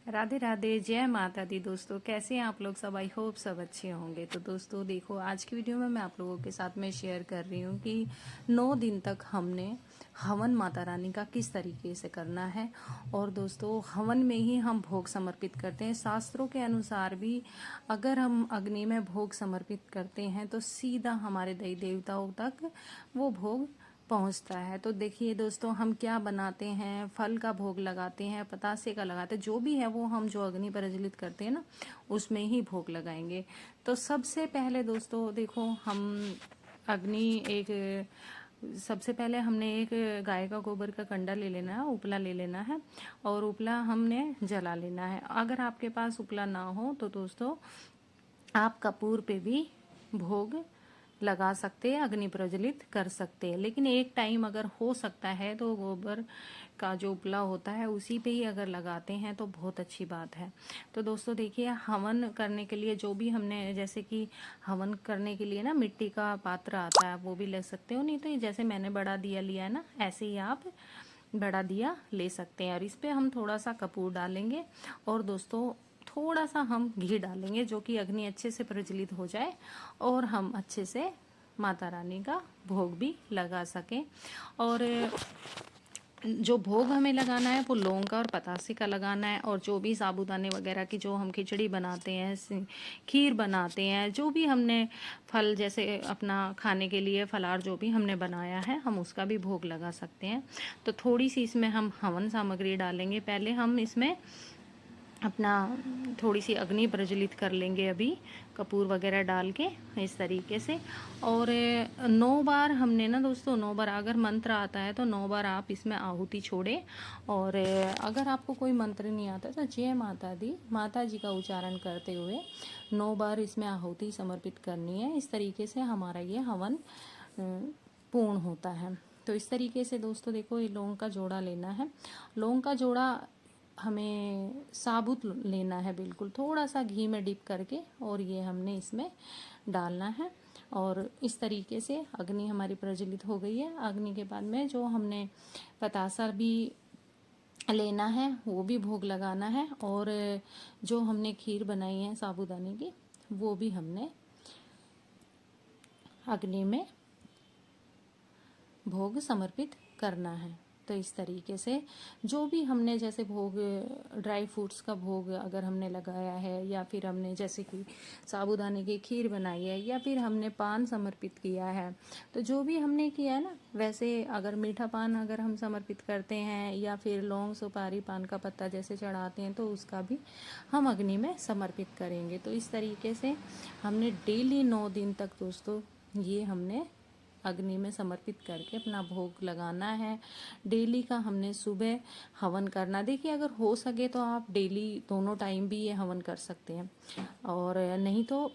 राधे राधे, जय माता दी। दोस्तों कैसे हैं आप लोग सब? आई होप सब अच्छे होंगे। तो दोस्तों देखो, आज की वीडियो में मैं आप लोगों के साथ में शेयर कर रही हूँ कि 9 दिन तक हमने हवन माता रानी का किस तरीके से करना है। और दोस्तों हवन में ही हम भोग समर्पित करते हैं। शास्त्रों के अनुसार भी अगर हम अग्नि में भोग समर्पित करते हैं तो सीधा हमारे देवी देवताओं तक वो भोग पहुंचता है। तो देखिए दोस्तों, हम क्या बनाते हैं, फल का भोग लगाते हैं, पतासे का लगाते हैं, जो भी है वो हम जो अग्नि प्रज्वलित करते हैं ना, उसमें ही भोग लगाएंगे। तो सबसे पहले दोस्तों देखो, हम अग्नि एक सबसे पहले हमने एक गाय का गोबर का कंडा ले लेना है, उपला ले लेना है, और उपला हमने जला लेना है। अगर आपके पास उपला ना हो तो दोस्तों आप कपूर पे भी भोग लगा सकते हैं, अग्नि प्रज्वलित कर सकते हैं। लेकिन एक टाइम अगर हो सकता है तो गोबर का जो उपला होता है उसी पे ही अगर लगाते हैं तो बहुत अच्छी बात है। तो दोस्तों देखिए, हवन करने के लिए जो भी हमने, जैसे कि हवन करने के लिए ना मिट्टी का पात्र आता है, वो भी ले सकते हो। नहीं तो जैसे मैंने बड़ा दिया लिया है ना, ऐसे ही आप बड़ा दिया ले सकते हैं। और इस पे हम थोड़ा सा कपूर डालेंगे और दोस्तों थोड़ा सा हम घी डालेंगे, जो कि अग्नि अच्छे से प्रज्वलित हो जाए और हम अच्छे से माता रानी का भोग भी लगा सकें। और जो भोग हमें लगाना है वो लौंग का और पतासे का लगाना है। और जो भी साबूदाने वगैरह की जो हम खिचड़ी बनाते हैं, खीर बनाते हैं, जो भी हमने फल जैसे अपना खाने के लिए फलार जो भी हमने बनाया है, हम उसका भी भोग लगा सकते हैं। तो थोड़ी सी इसमें हम हवन सामग्री डालेंगे। पहले हम इसमें अपना थोड़ी सी अग्नि प्रज्वलित कर लेंगे, अभी कपूर वगैरह डाल के इस तरीके से। और 9 बार हमने ना दोस्तों, 9 बार अगर मंत्र आता है तो 9 बार आप इसमें आहुति छोड़े। और अगर आपको कोई मंत्र नहीं आता तो जय माता दी, माता जी का उच्चारण करते हुए 9 बार इसमें आहुति समर्पित करनी है। इस तरीके से हमारा ये हवन पूर्ण होता है। तो इस तरीके से दोस्तों देखो, ये लौंग का जोड़ा लेना है। लौंग का जोड़ा हमें साबुत लेना है, बिल्कुल थोड़ा सा घी में डिप करके, और ये हमने इसमें डालना है। और इस तरीके से अग्नि हमारी प्रज्वलित हो गई है। अग्नि के बाद में जो हमने पतासा भी लेना है, वो भी भोग लगाना है। और जो हमने खीर बनाई है साबूदाने की, वो भी हमने अग्नि में भोग समर्पित करना है। तो इस तरीके से जो भी हमने जैसे भोग, ड्राई फ्रूट्स का भोग अगर हमने लगाया है, या फिर हमने जैसे कि साबूदाने की खीर बनाई है, या फिर हमने पान समर्पित किया है, तो जो भी हमने किया है ना, वैसे अगर मीठा पान अगर हम समर्पित करते हैं, या फिर लौंग सुपारी पान का पत्ता जैसे चढ़ाते हैं, तो उसका भी हम अग्नि में समर्पित करेंगे। तो इस तरीके से हमने डेली 9 दिन तक दोस्तों ये हमने अग्नि में समर्पित करके अपना भोग लगाना है। डेली का हमने सुबह हवन करना। देखिए, अगर हो सके तो आप डेली दोनों टाइम भी ये हवन कर सकते हैं, और नहीं तो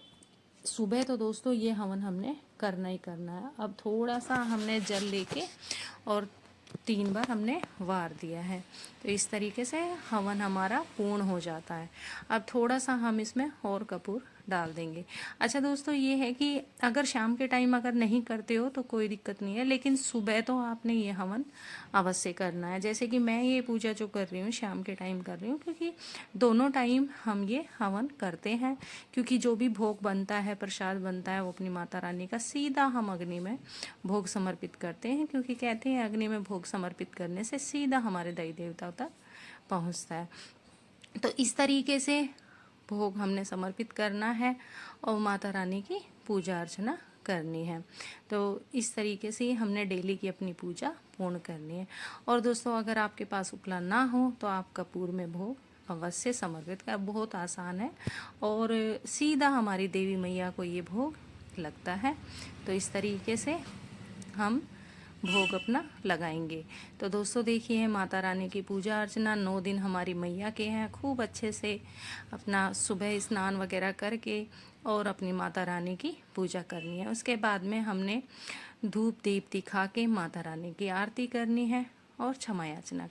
सुबह तो दोस्तों ये हवन हमने करना ही करना है। अब थोड़ा सा हमने जल लेके और 3 बार हमने वार दिया है। तो इस तरीके से हवन हमारा पूर्ण हो जाता है। अब थोड़ा सा हम इसमें और कपूर डाल देंगे। अच्छा दोस्तों, ये है कि अगर शाम के टाइम अगर नहीं करते हो तो कोई दिक्कत नहीं है, लेकिन सुबह तो आपने ये हवन अवश्य करना है। जैसे कि मैं ये पूजा जो कर रही हूँ शाम के टाइम कर रही हूँ, क्योंकि दोनों टाइम हम ये हवन करते हैं। क्योंकि जो भी भोग बनता है, प्रसाद बनता है, वो अपनी माता रानी का सीधा हम अग्नि में भोग समर्पित करते हैं। क्योंकि कहते हैं अग्नि में भोग समर्पित करने से सीधा हमारे देवी देवताओं तक पहुँचता है। तो इस तरीके से भोग हमने समर्पित करना है और माता रानी की पूजा अर्चना करनी है। तो इस तरीके से हमने डेली की अपनी पूजा पूर्ण करनी है। और दोस्तों, अगर आपके पास उपला ना हो तो आप कपूर में भोग अवश्य समर्पित कर, बहुत आसान है और सीधा हमारी देवी मैया को ये भोग लगता है। तो इस तरीके से हम भोग अपना लगाएंगे। तो दोस्तों देखिए, माता रानी की पूजा अर्चना 9 दिन हमारी मैया के हैं। खूब अच्छे से अपना सुबह स्नान वगैरह करके और अपनी माता रानी की पूजा करनी है। उसके बाद में हमने धूप दीप दिखा के माता रानी की आरती करनी है और क्षमा याचना